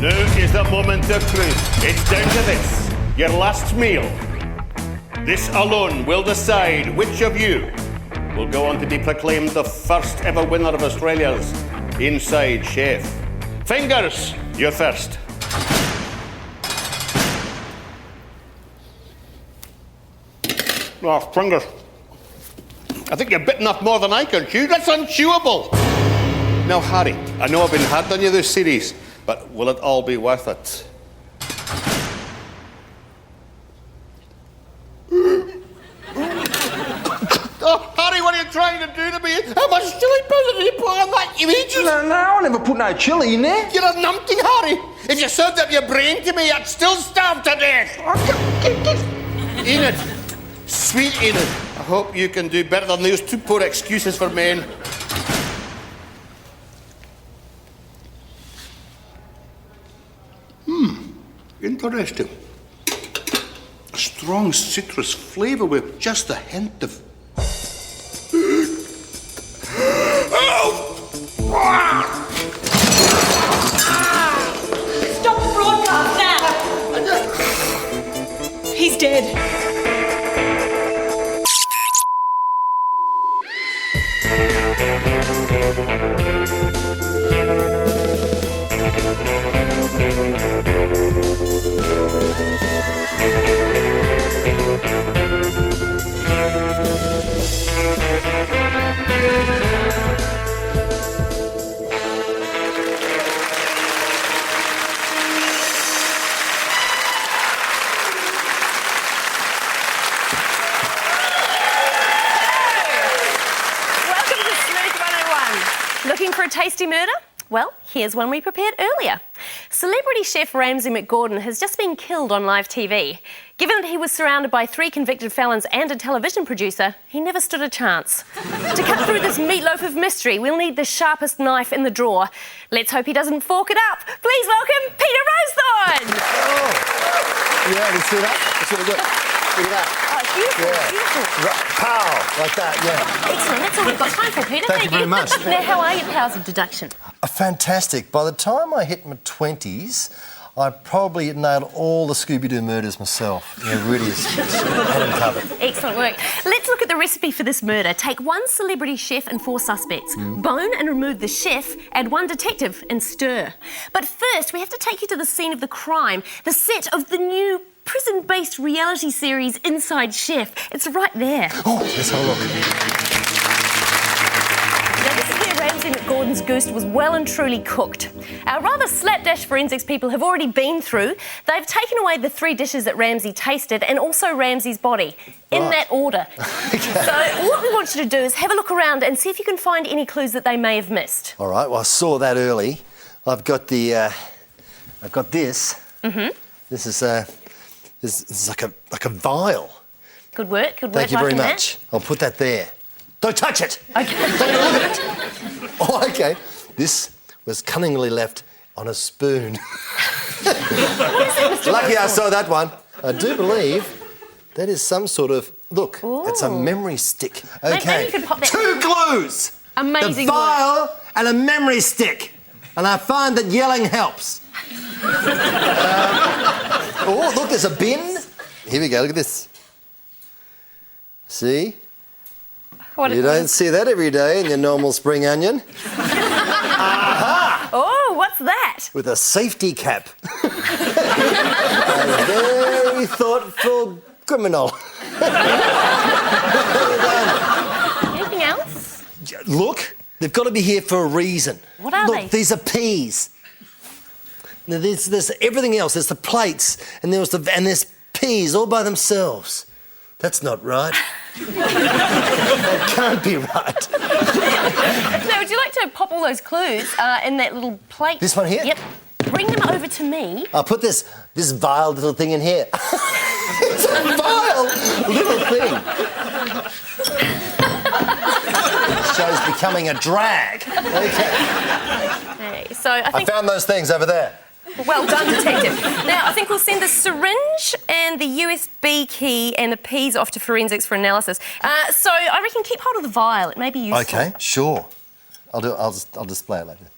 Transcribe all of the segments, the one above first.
Now is the moment of truth. It's down to this, your last meal. This alone will decide which of you will go on to be proclaimed the first ever winner of Australia's Inside Chef. Fingers, you're first. Oh, fingers. I think you've bitten off more than I can chew. That's unchewable. Now, Harry, I know I've been hard on you this series, but will it all be worth it? Oh, Harry, what are you trying to do to me? How much chili powder did you put on that? You idiot! No, I never put no chili in there. You're a numpty, Harry. If you served up your brain to me, I'd still starve to death. Enid, sweet Enid, I hope you can do better than those two poor excuses for men. Interesting. A strong citrus flavour with just a hint of... Stop the broadcast now! He's dead. Looking for a tasty murder? Well, here's one we prepared earlier. Celebrity chef Ramsay McGordon has just been killed on live TV. Given that he was surrounded by 3 convicted felons and a television producer, he never stood a chance. To cut through this meatloaf of mystery, we'll need the sharpest knife in the drawer. Let's hope he doesn't fork it up. Please welcome Peter Rosethorn! Oh. Yeah, we see that? That's really good. Look at that. Oh, it's beautiful, Yeah. beautiful. Pow, like that, yeah. Excellent, that's all we've got time for, Peter. Thank you very much. Now, how are your powers of deduction? Fantastic. By the time I hit my 20s, I probably nailed all the Scooby-Doo murders myself. Yeah, really had them covered. Excellent work. Let's look at the recipe for this murder. Take 1 celebrity chef and 4 suspects. Bone and remove the chef, add 1 detective and stir. But first, we have to take you to the scene of the crime, the set of the new prison-based reality series Inside Chef. It's right there. Oh, let's have a look. Now, this is where Ramsay McGordon's goose was well and truly cooked. Our rather slapdash forensics people have already been through. They've taken away the 3 dishes that Ramsay tasted and also Ramsay's body, in that order. Okay. So what we want you to do is have a look around and see if you can find any clues that they may have missed. All right, well, I saw that early. I've got the... I've got this. Mm-hmm. This is like a vial. Good work, good work. Thank you very liking much. I'll put that there. Don't touch it! That. Okay. Don't even look at it! Oh, OK. This was cunningly left on a spoon. What is it, Mr. Lucky I Rosethorn? saw that one. I do believe that is some sort of... Look, it's a memory stick. OK. Maybe you could pop that... 2 clues! Amazing The work. vial and a memory stick. And I find that yelling helps. Oh, look, there's a bin. Here we go, look at this. See? You don't see that every day in your normal spring onion. Aha! Oh, what's that? With a safety cap. A very thoughtful criminal. Anything else? Look, they've got to be here for a reason. What are they? Look, these are peas. Now, there's everything else. There's the plates, and there's peas all by themselves. That's not right. That can't be right. Now, would you like to pop all those clues in that little plate? This one here? Yep. Bring them over to me. I'll put this vile little thing in here. It's a vile little thing. Show's becoming a drag. Okay, so I found those things over there. Well done, Detective. Now, I think we'll send the syringe and the USB key and the peas off to forensics for analysis. So I reckon keep hold of the vial. It may be useful. OK, sure. I'll display it later.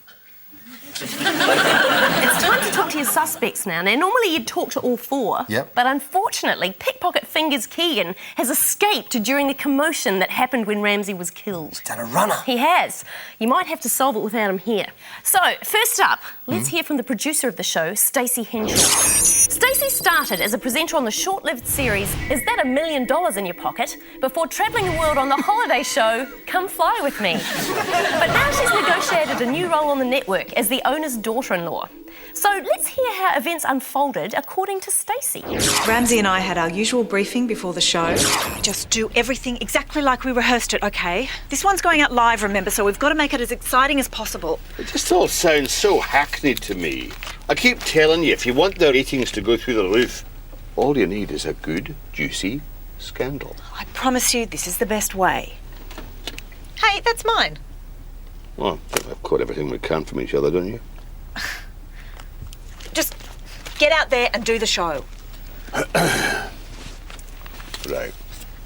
It's time to talk to your suspects now. Now, normally you'd talk to all four. Yep. But unfortunately, pickpocket Fingers Keegan has escaped during the commotion that happened when Ramsey was killed. Done a runner. He has. You might have to solve it without him here. So, first up, let's hear from the producer of the show, Stacey Henshaw. Stacey started as a presenter on the short-lived series Is That $1 Million in Your Pocket? Before travelling the world on the holiday show Come Fly With Me. But now she's negotiated a new role on the network as the owner's daughter-in-law. So let's hear how events unfolded according to Stacey. Ramsey and I had our usual briefing before the show. Just do everything exactly like we rehearsed it, OK? This one's going out live, remember, so we've got to make it as exciting as possible. It just all sounds so hackneyed to me. I keep telling you, if you want the ratings to go through the roof, all you need is a good, juicy scandal. I promise you, this is the best way. Hey, that's mine. Well, I think we've caught everything we can from each other, don't you? Just get out there and do the show. Right.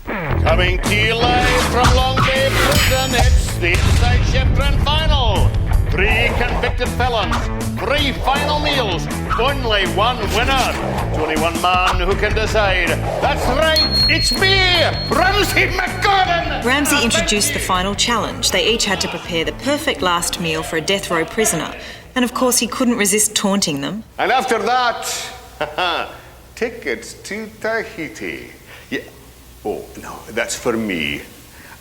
Coming to you live from Long Bay Prison, it's the Inside Chef Grand Final. 3 convicted felons, 3 final meals, only one winner. There's only one man who can decide. That's right, it's me, Ramsey McGordon. Ramsey introduced the final challenge. They each had to prepare the perfect last meal for a death row prisoner. And of course, he couldn't resist taunting them. And after that, tickets to Tahiti. Yeah. Oh, no, that's for me.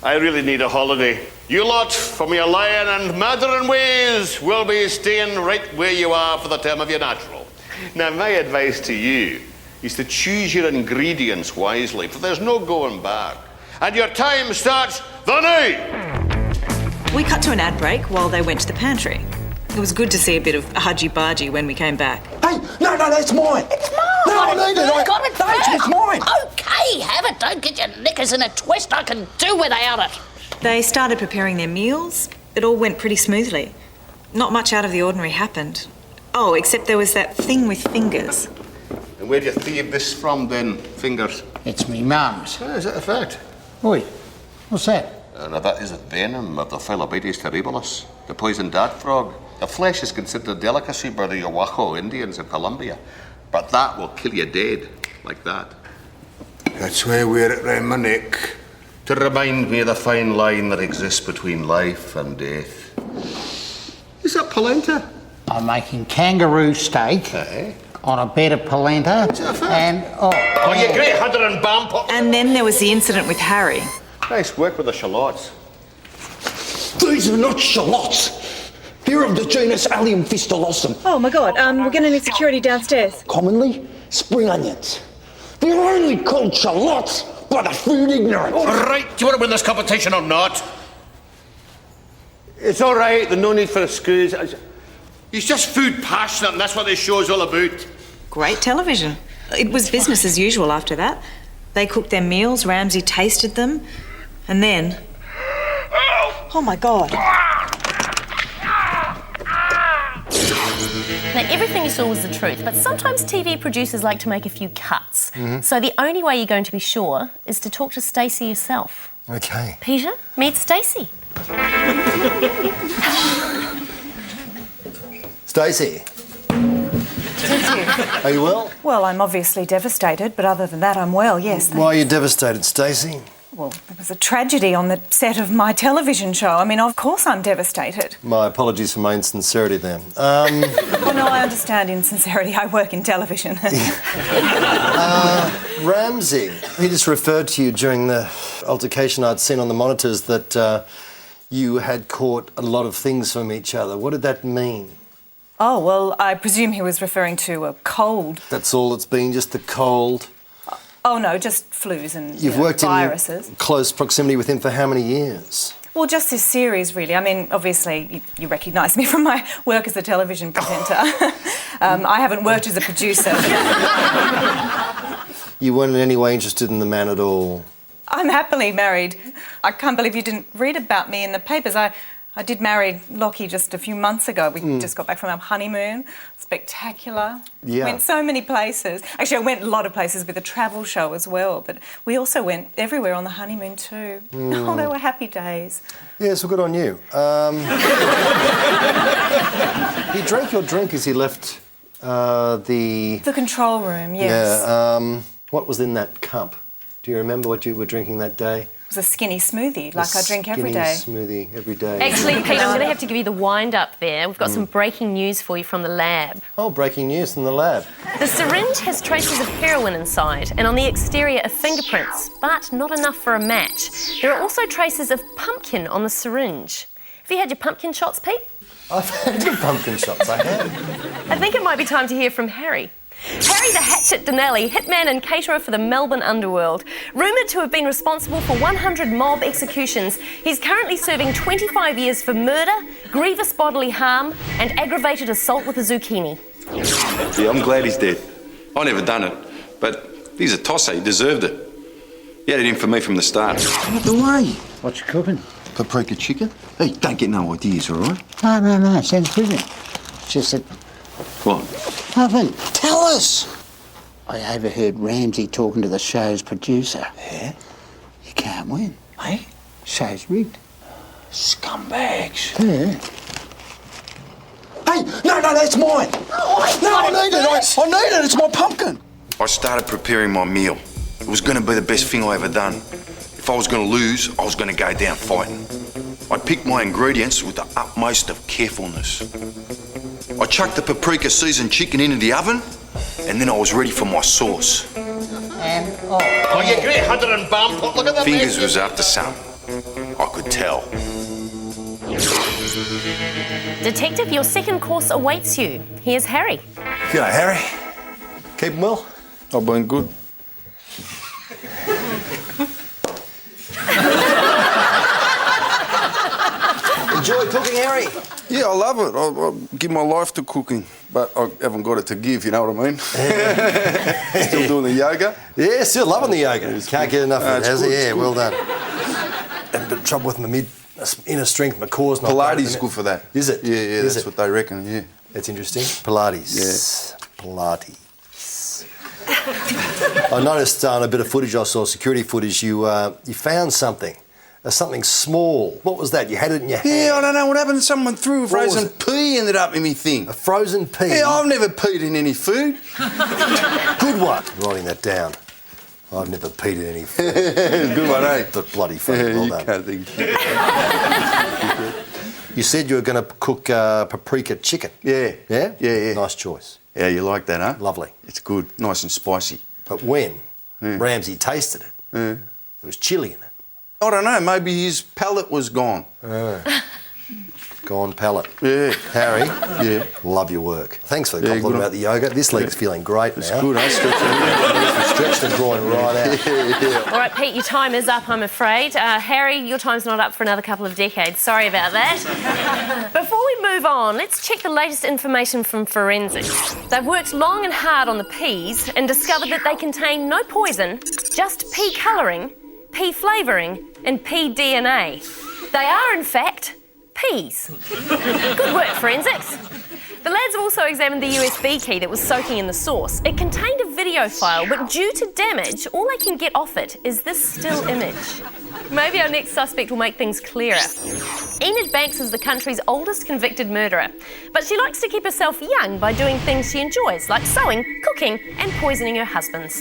I really need a holiday. You lot, from your lion and murdering ways, will be staying right where you are for the term of your natural. Now, my advice to you is to choose your ingredients wisely, for there's no going back. And your time starts the now. We cut to an ad break while they went to the pantry. It was good to see a bit of argy-bargy when we came back. Hey, no, that's mine. It's mine. No, I need it. You got it No, it's mine. Okay, have it. Don't get your knickers in a twist. I can do without it. They started preparing their meals. It all went pretty smoothly. Not much out of the ordinary happened. Oh, except there was that thing with Fingers. And where do you thieve this from then, Fingers? It's me mum's. Oh, is that a fact? Oi, what's that? Now that is the venom of the Philobaides terribilis, the poison dart frog. The flesh is considered a delicacy by the Yawajo Indians in Colombia, but that will kill you dead, like that. That's why I wear it round my neck, to remind me of the fine line that exists between life and death. Is that polenta? I'm making kangaroo steak on a bed of polenta and... Oh, you great hunter and bam pop. And then there was the incident with Harry. Nice work with the shallots. These are not shallots. They're of the genus Allium fistulosum. Oh, my God. We're going to need security downstairs. Commonly, spring onions. They're only called shallots by the food ignorant. All right, do you want to win this competition or not? It's all right, there's no need for a squeeze. He's just food passionate, and that's what this show's all about. Great television. It was business as usual after that. They cooked their meals, Ramsey tasted them, and then... Oh, my God. Now, everything you saw was the truth, but sometimes TV producers like to make a few cuts. So the only way you're going to be sure is to talk to Stacey yourself. Okay. Peter, meet Stacey. Stacey. Are you well? Well, I'm obviously devastated, but other than that, I'm well, yes. Why are you devastated, Stacey? Well, there was a tragedy on the set of my television show. I mean, of course I'm devastated. My apologies for my insincerity then. Oh, no, I understand insincerity. I work in television. Ramsey, he just referred to you during the altercation I'd seen on the monitors that you had caught a lot of things from each other. What did that mean? Oh, well, I presume he was referring to a cold. That's all it's been, just the cold? Oh, no, just flus and You've worked viruses. in close proximity with him for how many years? Well, just this series, really. I mean, obviously, you recognise me from my work as a television presenter. I haven't worked as a producer. You weren't in any way interested in the man at all? I'm happily married. I can't believe you didn't read about me in the papers. I did marry Lockie just a few months ago. We just got back from our honeymoon. Spectacular. Yeah. Went so many places. Actually, I went a lot of places with a travel show as well, but we also went everywhere on the honeymoon too. Oh, they were happy days. Yes, well, good on you. He drank your drink as he left the control room, yes. Yeah. What was in that cup? Do you remember what you were drinking that day? It was a skinny smoothie, like I drink every day. Skinny smoothie every day. Actually, Pete, I'm going to have to give you the wind up there. We've got some breaking news for you from the lab. Oh, breaking news from the lab. The syringe has traces of heroin inside, and on the exterior are fingerprints, but not enough for a match. There are also traces of pumpkin on the syringe. Have you had your pumpkin shots, Pete? I've had your pumpkin shots, I have. I think it might be time to hear from Harry. Harry the Hatchet Donnelly, hitman and caterer for the Melbourne underworld. Rumoured to have been responsible for 100 mob executions, he's currently serving 25 years for murder, grievous bodily harm and aggravated assault with a zucchini. Yeah, I'm glad he's dead. I never done it, but he's a tosser, he deserved it. He had it in for me from the start. Out the way. What you cooking? Paprika chicken? Hey, don't get no ideas, all right? No. Sounds brilliant. Just that... What? Nothing. Tell us. I overheard Ramsey talking to the show's producer. Yeah? You can't win. Hey? Show's rigged. Scumbags. Yeah. Hey, no, that's mine. No, I need it. I need it. It's my pumpkin. I started preparing my meal. It was going to be the best thing I ever done. If I was going to lose, I was going to go down fighting. I'd pick my ingredients with the utmost of carefulness. I chucked the paprika seasoned chicken into the oven, and then I was ready for my sauce. And Oh, you great hunter and bam. Look at that. Fingers was after some. I could tell. Detective, your second course awaits you. Here's Harry. G'day, Harry. Keeping well? I've been good. Enjoy cooking, Harry? Yeah, I love it. I give my life to cooking, but I haven't got it to give, you know what I mean? Still doing the yoga? Yeah, still loving the yoga. Can't get enough of it, it's has good, he? it's Yeah, good. well done. Had a bit of trouble with my inner strength, my core's not Pilates great, is good for that. Is it? Yeah, Is that's it? what they reckon, yeah. That's interesting. Pilates. Yeah. Pilates. I noticed on a bit of footage I saw, security footage, you found something. Something small. What was that? You had it in your hand. Yeah, I don't know what happened. Someone threw a What was frozen it? pea ended up in me thing. A frozen pea. Yeah, I've never peed in any food. Good one. Writing that down. I've never peed in any food. Good one, eh? But bloody funny. Yeah, Well you done. can't think. You said you were going to cook paprika chicken. Yeah. Yeah? Yeah. Nice choice. Yeah, you like that, huh? Lovely. It's good, nice and spicy. But when Ramsey tasted it, there was chilli in it. I don't know, maybe his palate was gone. Gone palate. Yeah. Harry, Yeah. love your work. Thanks for the Yeah, compliment good about the yoga. This leg's feeling great It's now. good, eh? Stretched the groin right out. All right, Pete, your time is up, I'm afraid. Harry, your time's not up for another couple of decades. Sorry about that. Before we move on, let's check the latest information from forensics. They've worked long and hard on the peas and discovered that they contain no poison, just pea colouring, pea flavouring and pea DNA. They are, in fact, peas. Good work, forensics. The lads have also examined the USB key that was soaking in the sauce. It contained a video file, but due to damage, all they can get off it is this still image. Maybe our next suspect will make things clearer. Enid Banks is the country's oldest convicted murderer, but she likes to keep herself young by doing things she enjoys, like sewing, cooking and poisoning her husbands.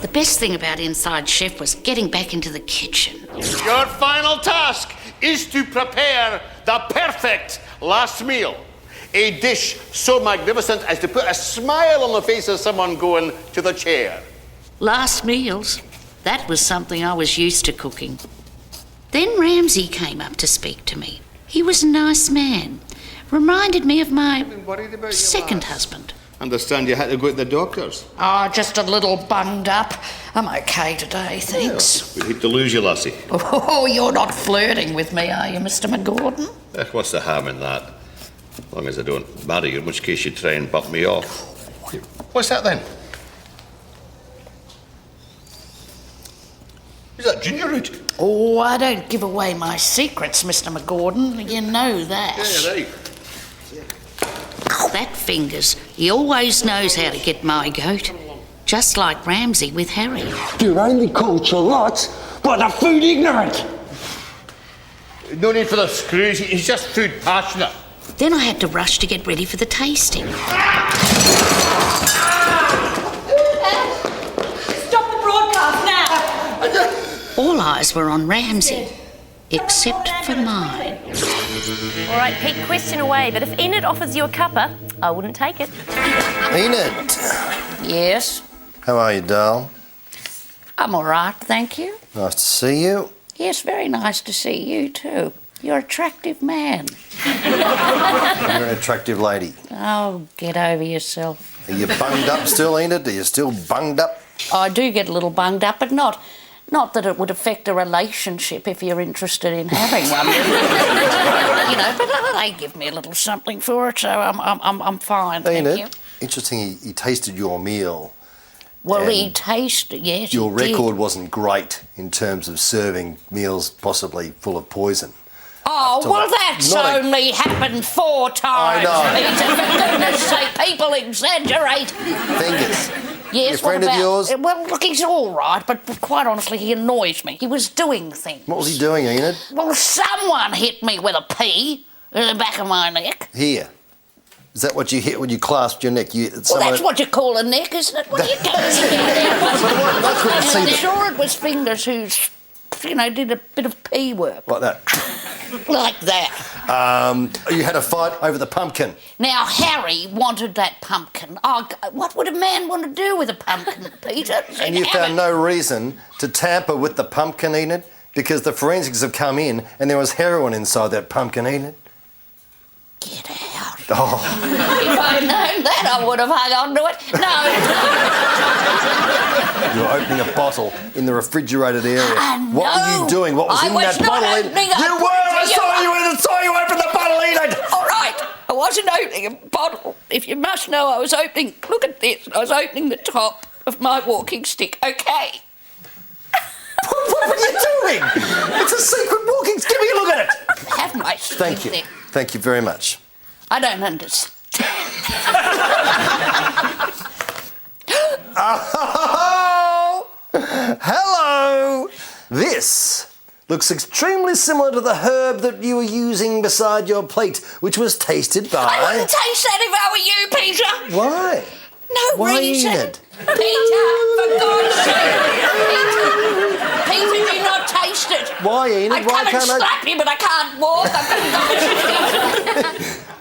The best thing about Inside Chef was getting back into the kitchen. Your final task is to prepare the perfect last meal. A dish so magnificent as to put a smile on the face of someone going to the chair. Last meals, that was something I was used to cooking. Then Ramsey came up to speak to me. He was a nice man. Reminded me of my second husband. Understand you had to go to the doctors. Oh, just a little bunged up. I'm okay today, thanks. We'd hate to lose you, lassie. Oh, you're not flirting with me, are you, Mr. McGordon? What's the harm in that? As long as I don't marry you, in which case you try and bump me off. What's that then? Is that ginger root? Oh, I don't give away my secrets, Mr. McGordon. You know that. Yeah, right. That Fingers, he always knows how to get my goat. Just like Ramsey with Harry. You're only called Charlotte, but a food ignorant. No need for the screws. He's just food passionate. Then I had to rush to get ready for the tasting. Stop the broadcast now! All eyes were on Ramsay, except for mine. All right, Pete, question away, but if Enid offers you a cuppa, I wouldn't take it. Enid, Yes, how are you, doll? I'm all right, thank you. Nice to see you. Yes, very nice to see you too. You're an attractive man. You're an attractive lady. Oh, get over yourself. Are you bunged up still, Enid? Are you still bunged up? I do get a little bunged up, but not that it would affect a relationship if you're interested in having one. You know, but they give me a little something for it, so I'm fine, thank Enid, you. interesting, he tasted your meal. Well, he And tasted, yes, your he did. record wasn't great in terms of serving meals possibly full of poison. Oh, to well, the- that's not a- only happened 4 times, know. Peter. For goodness sake, people exaggerate. Fingers. Yes, Your friend what of about... yours? Well, look, he's all right, but quite honestly, he annoys me. He was doing things. What was he doing, Enid? Well, someone hit me with a pea in the back of my neck. Here. Is that what you hit when you clasped your neck? Well, that's what you call a neck, isn't it? What are you going I couldn't see I'm the... sure it was Fingers who's, did a bit of pea work. Like that. Like that. You had a fight over the pumpkin. Now, Harry wanted that pumpkin. Oh, what would a man want to do with a pumpkin, Peter? And you found no reason to tamper with the pumpkin, Enid? Because the forensics have come in and there was heroin inside that pumpkin, Enid? Get out. Oh. If I'd known that, I would have hung on to it. No. You were opening a bottle in the refrigerated area. What were No, you doing? What was I in was that not bottle? opening a- You were! I saw you open the bottle, Enid! All right. I wasn't opening a bottle. If you must know, I was opening... Look at this. I was opening the top of my walking stick, OK? What were you doing? It's a secret walking... Give me a look at it! Have my stick Thank you. there. Thank you very much. I don't understand. Oh! Hello! This looks extremely similar to the herb that you were using beside your plate, which was tasted by... I wouldn't taste that if I were you, Peter. Why? No Why, reason. Enid? Peter, for God's sake. Peter, do not taste it. Why, Enid? I'd Why come and can't I... slap you, but I can't walk.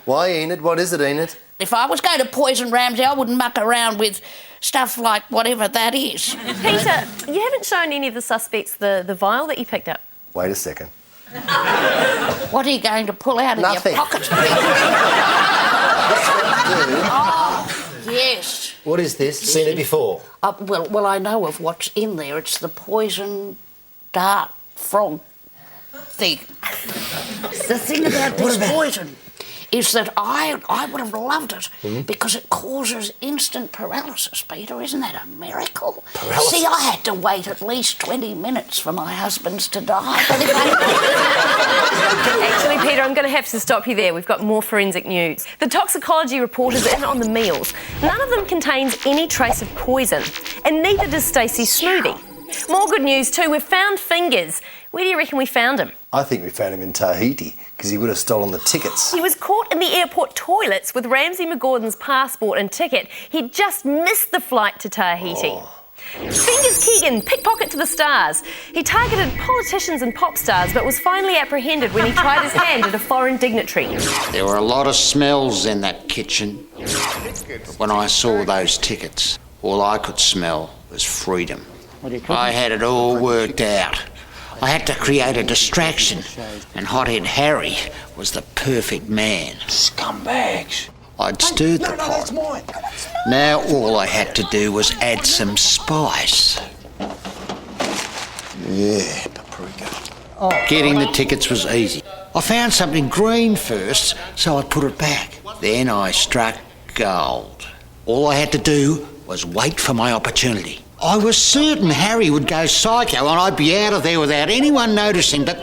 Why, Enid? What is it, Enid? If I was going to poison Ramsay, I wouldn't muck around with stuff like whatever that is. Peter, you haven't shown any of the suspects the vial that you picked up. Wait a second. What are you going to pull out Nothing. of your pocket? Oh, yes. What is this? Seen it before? Well, I know of what's in there. It's the poison dart frog thing. The thing about this poison is that I would have loved it because it causes instant paralysis, Peter. Isn't that a miracle? Paralysis? See, I had to wait at least 20 minutes for my husband's to die. But if Actually, Peter, I'm going to have to stop you there. We've got more forensic news. The toxicology report is in on the meals. None of them contains any trace of poison, and neither does Stacey's smoothie. More good news too, we've found Fingers. Where do you reckon we found him? I think we found him in Tahiti because he would have stolen the tickets. He was caught in the airport toilets with Ramsay McGordon's passport and ticket. He'd just missed the flight to Tahiti. Fingers Keegan, pickpocket to the stars. He targeted politicians and pop stars but was finally apprehended when he tried his hand at a foreign dignitary. There were a lot of smells in that kitchen. But when I saw those tickets, all I could smell was freedom. I had it all worked out. I had to create a distraction, and Hothead Harry was the perfect man. Scumbags. I'd stirred the pot. Now all I had to do was add some spice. Yeah, paprika. Getting the tickets was easy. I found something green first, so I put it back. Then I struck gold. All I had to do was wait for my opportunity. I was certain Harry would go psycho and I'd be out of there without anyone noticing, but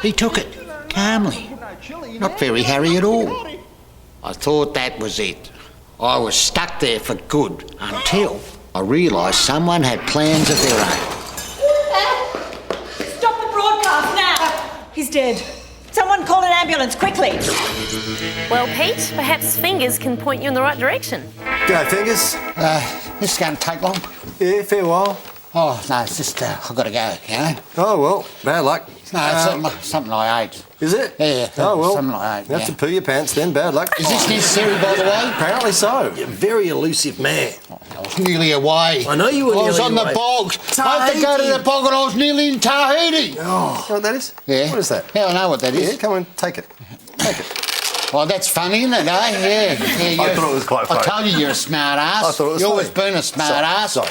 he took it calmly. Not very Harry at all. I thought that was it. I was stuck there for good until I realised someone had plans of their own. Stop the broadcast now! He's dead. Someone call an ambulance, quickly. Well, Pete, perhaps Fingers can point you in the right direction. Go, Fingers. This is going to take long. Yeah, fair while. Oh, no, it's just, I've got to go, you know? Oh, well, bad luck. No, it's something I ate. Is it? Yeah, Oh, well, something I ate, you have yeah. to poo your pants then, bad luck. Is this necessary, by the way? Apparently so. You're a very elusive man. I was nearly away. I know you were I was nearly on away. the bog. I had to go to the bog and I was nearly in Tahiti. Oh, you know what that is? Yeah. What is that? Yeah, I know what that is. Yeah, come on, take it. Take it. Well, that's funny, isn't it, eh? Yeah. I thought it was quite funny. I told you you're a smart ass. I thought it was You've always funny. been a smart ass. Sorry.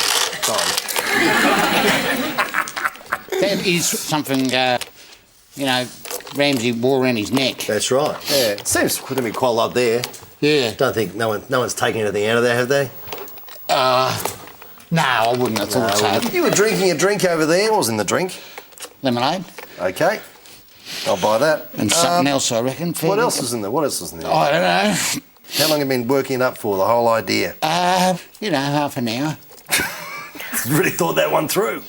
That is something, Ramsey wore around his neck. That's right. Yeah. It seems to be quite a lot there. Yeah. Don't think no one's taken anything out of there, have they? No, I wouldn't have thought so. You were drinking a drink over there. What was in the drink? Lemonade. Okay. I'll buy that. And something else, I reckon. What else was in there? What else was in there? I don't know. How long have you been working it up for, the whole idea? Half an hour. Really thought that one through.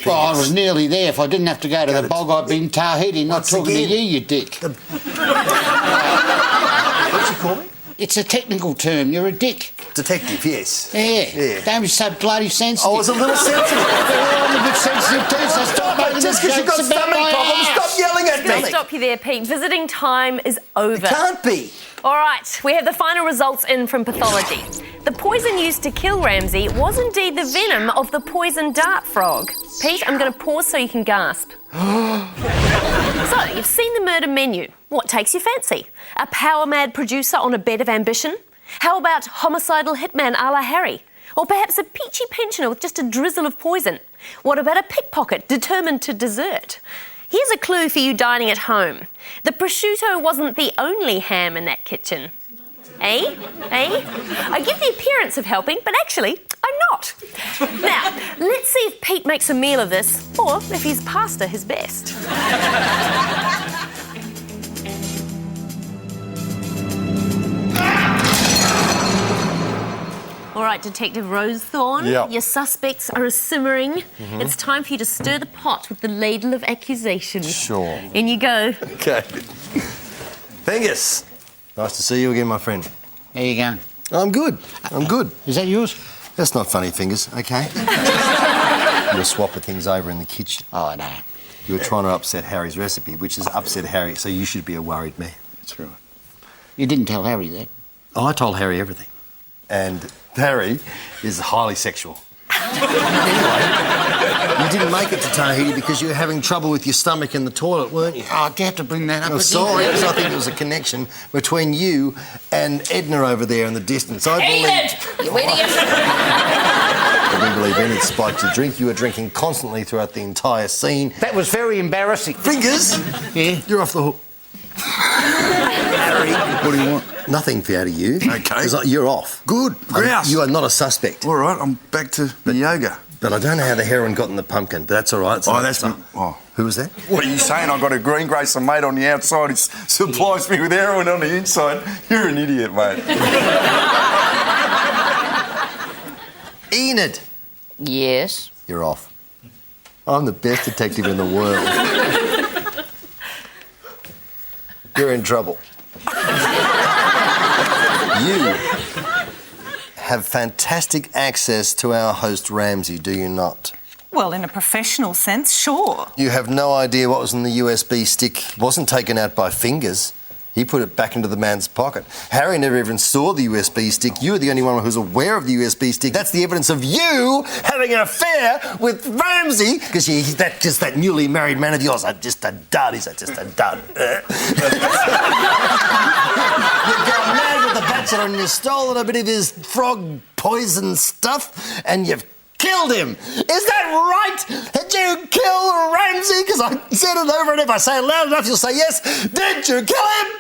Well, I was nearly there. If I didn't have to go to the bog, I'd be in Tahiti, not Once talking again. to you dick. What'd you call me? It's a technical term. You're a dick. Detective, yes. Yeah. Don't be so bloody sensitive. I was a little sensitive. I'm a bit sensitive too, so stop making Just because you've got jokes about stomach my problems, ass. stop yelling at I'll me. stop you there, Pete. Visiting time is over. It can't be. All right, we have the final results in from pathology. The poison used to kill Ramsey was indeed the venom of the poison dart frog. Pete, I'm going to pause so you can gasp. So, you've seen the murder menu. What takes your fancy? A power-mad producer on a bed of ambition? How about homicidal hitman a la Harry? Or perhaps a peachy pensioner with just a drizzle of poison? What about a pickpocket determined to desert? Here's a clue for you dining at home. The prosciutto wasn't the only ham in that kitchen. Eh? I give the appearance of helping, but actually, I'm not. Now, let's see if Pete makes a meal of this, or if he's pasta his best. All right, Detective Rosethorn, Yeah. your suspects are simmering. It's time for you to stir the pot with the ladle of accusation. Sure. In you go. Okay. Fingers. Nice to see you again, my friend. How you going? I'm good. Is that yours? That's not funny, Fingers, okay? You were swapping things over in the kitchen. Oh, no. You were trying to upset Harry's recipe, which has upset Harry, so you should be a worried man. That's right. You didn't tell Harry that. Oh, I told Harry everything. And Harry is highly sexual. Anyway, you didn't make it to Tahiti because you were having trouble with your stomach in the toilet, weren't you? Oh, do you have to bring that up I'm again? sorry, because I think there was a connection between you and Edna over there in the distance. I do believe Enid spiked your drink. You were drinking constantly throughout the entire scene. That was very embarrassing. Fingers! Yeah? You're off the hook. Harry, What do you want? nothing out of you. Okay. Because you're off. Good. Grouse. You are not a suspect. All right, I'm back to the yoga. But I don't know how the heroin got in the pumpkin, but that's all right. It's Oh, another that's stuff. me. Oh. Who was that? What are you saying? I've got a greengrocer mate on the outside who supplies me with heroin on the inside. You're an idiot, mate. Enid! Yes. You're off. I'm the best detective in the world. You're in trouble. You have fantastic access to our host Ramsey, do you not? Well, in a professional sense, sure. You have no idea what was in the USB stick. It wasn't taken out by Fingers. He put it back into the man's pocket. Harry never even saw the USB stick. You were the only one who's aware of the USB stick. That's the evidence of you having an affair with Ramsey, because that newly married man of yours, just a dud. He's just a dud. You've gone mad with the bachelor and you've stolen a bit of his frog poison stuff and you've killed him. Is that right? Did you kill Ramsey? Because I said it over and if I say it loud enough, you'll say yes. Did you kill him?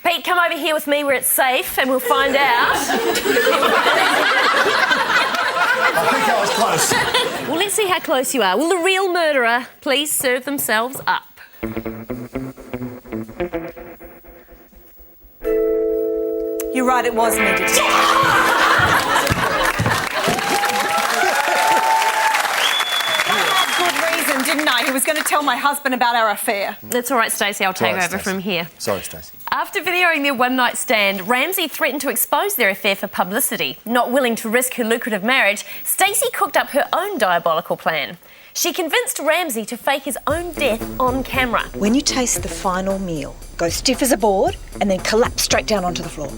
Pete, come over here with me where it's safe and we'll find out. I think I was close. Well, let's see how close you are. Will the real murderer please serve themselves up? You're right, it was me, Detective. Good reason, do didn't I? He was going to tell my husband about our affair. That's all right, Stacey. I'll take over from here. Sorry, Stacey. After videoing their one-night stand, Ramsey threatened to expose their affair for publicity. Not willing to risk her lucrative marriage, Stacey cooked up her own diabolical plan. She convinced Ramsey to fake his own death on camera. When you taste the final meal, go stiff as a board and then collapse straight down onto the floor.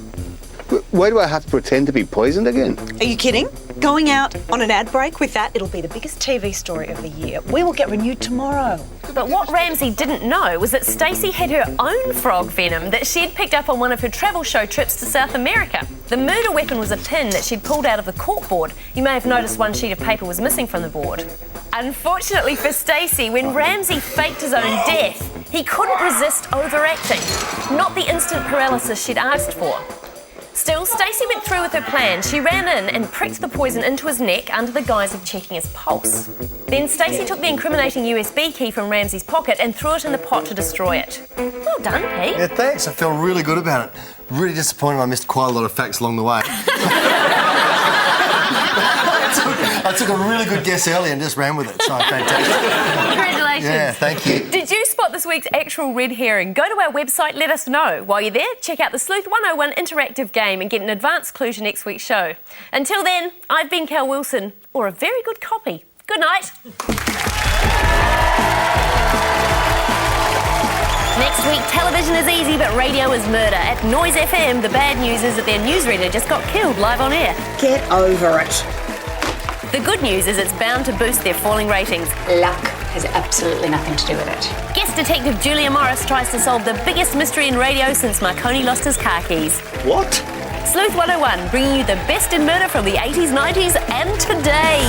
Why do I have to pretend to be poisoned again? Are you kidding? Going out on an ad break with that, it'll be the biggest TV story of the year. We will get renewed tomorrow. But what Ramsey didn't know was that Stacey had her own frog venom that she'd picked up on one of her travel show trips to South America. The murder weapon was a pin that she'd pulled out of the corkboard. You may have noticed one sheet of paper was missing from the board. Unfortunately for Stacey, when Ramsey faked his own death, he couldn't resist overacting. Not the instant paralysis she'd asked for. Still, Stacey went through with her plan. She ran in and pricked the poison into his neck under the guise of checking his pulse. Then Stacey took the incriminating USB key from Ramsey's pocket and threw it in the pot to destroy it. Well done, Pete. Yeah, thanks. I feel really good about it. Really disappointed I missed quite a lot of facts along the way. I took a really good guess earlier and just ran with it, so fantastic. Congratulations. Yeah, thank you. Did you spot this week's actual red herring? Go to our website, let us know. While you're there, check out the Sleuth 101 interactive game and get an advance clue to next week's show. Until then, I've been Cal Wilson, or a very good copy. Good night. Next week, television is easy, but radio is murder. At Noise FM, the bad news is that their newsreader just got killed live on air. Get over it. The good news is it's bound to boost their falling ratings. Luck has absolutely nothing to do with it. Guest detective Julia Morris tries to solve the biggest mystery in radio since Marconi lost his car keys. What? Sleuth 101, bringing you the best in murder from the 80s, 90s and today.